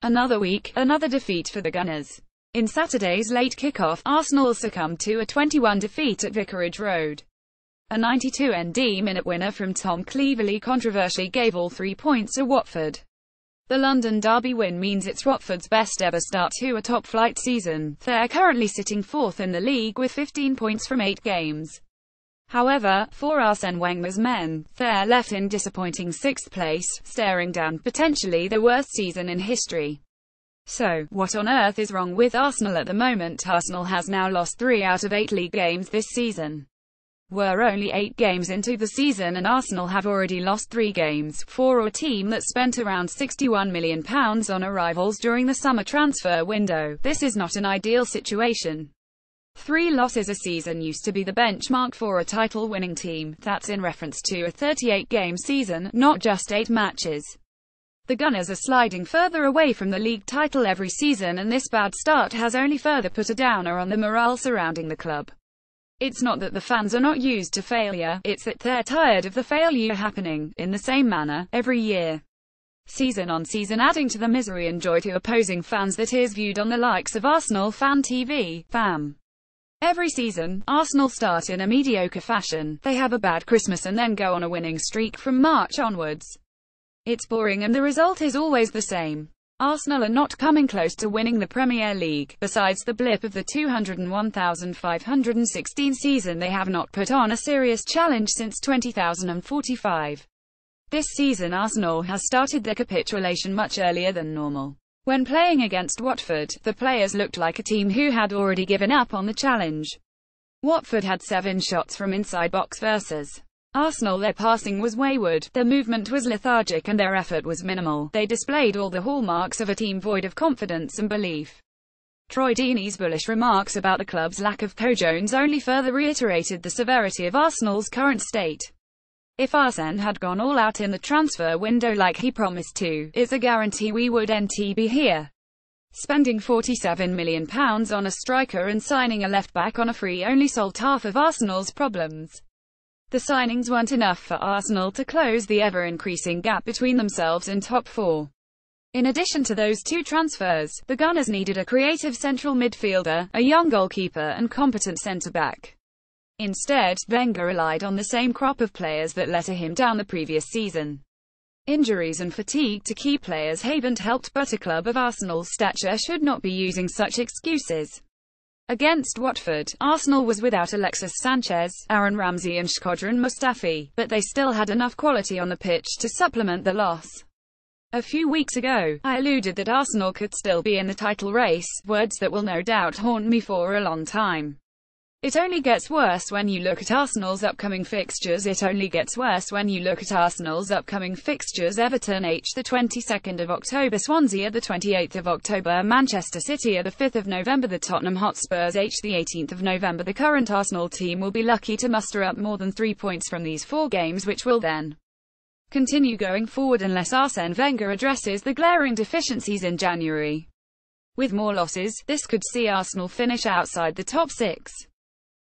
Another week, another defeat for the Gunners. In Saturday's late kickoff, Arsenal succumbed to a 21 defeat at Vicarage Road. A 92 ND-minute winner from Tom Cleverley controversially gave all 3 points to Watford. The London derby win means it's Watford's best ever start to a top-flight season. They're currently sitting 4th in the league with 15 points from 8 games. However, for Arsene Wenger's men, they're left in disappointing 6th place, staring down potentially the worst season in history. So, what on earth is wrong with Arsenal at the moment? Arsenal has now lost 3 out of 8 league games this season. We're only 8 games into the season and Arsenal have already lost 3 games, for a team that spent around £61 million on arrivals during the summer transfer window. This is not an ideal situation. 3 losses a season used to be the benchmark for a title-winning team. That's in reference to a 38-game season, not just 8 matches. The Gunners are sliding further away from the league title every season, and this bad start has only further put a downer on the morale surrounding the club. It's not that the fans are not used to failure, it's that they're tired of the failure happening, in the same manner, every year. Season on season, adding to the misery and joy to opposing fans that is viewed on the likes of Arsenal Fan TV, FAM. Every season, Arsenal start in a mediocre fashion, they have a bad Christmas and then go on a winning streak from March onwards. It's boring and the result is always the same. Arsenal are not coming close to winning the Premier League. Besides the blip of the 201,516 season, they have not put on a serious challenge since 20,045. This season Arsenal has started their capitulation much earlier than normal. When playing against Watford, the players looked like a team who had already given up on the challenge. Watford had 7 shots from inside box versus Arsenal. Their passing was wayward, their movement was lethargic and their effort was minimal. They displayed all the hallmarks of a team void of confidence and belief. Deeney's bullish remarks about the club's lack of cojones only further reiterated the severity of Arsenal's current state. If Arsene had gone all out in the transfer window like he promised to, it's a guarantee we wouldn't be here. Spending £47 million on a striker and signing a left-back on a free only solved half of Arsenal's problems. The signings weren't enough for Arsenal to close the ever-increasing gap between themselves and top 4. In addition to those 2 transfers, the Gunners needed a creative central midfielder, a young goalkeeper and competent centre-back. Instead, Wenger relied on the same crop of players that let him down the previous season. Injuries and fatigue to key players haven't helped, but a club of Arsenal's stature should not be using such excuses. Against Watford, Arsenal was without Alexis Sanchez, Aaron Ramsey and Shkodran Mustafi, but they still had enough quality on the pitch to supplement the loss. A few weeks ago, I alluded that Arsenal could still be in the title race, words that will no doubt haunt me for a long time. It only gets worse when you look at Arsenal's upcoming fixtures. Everton H the 22nd of October, Swansea the 28th of October, Manchester City the 5th of November, the Tottenham Hotspurs H the 18th of November. The current Arsenal team will be lucky to muster up more than 3 points from these 4 games, which will then continue going forward unless Arsene Wenger addresses the glaring deficiencies in January. With more losses, this could see Arsenal finish outside the top 6.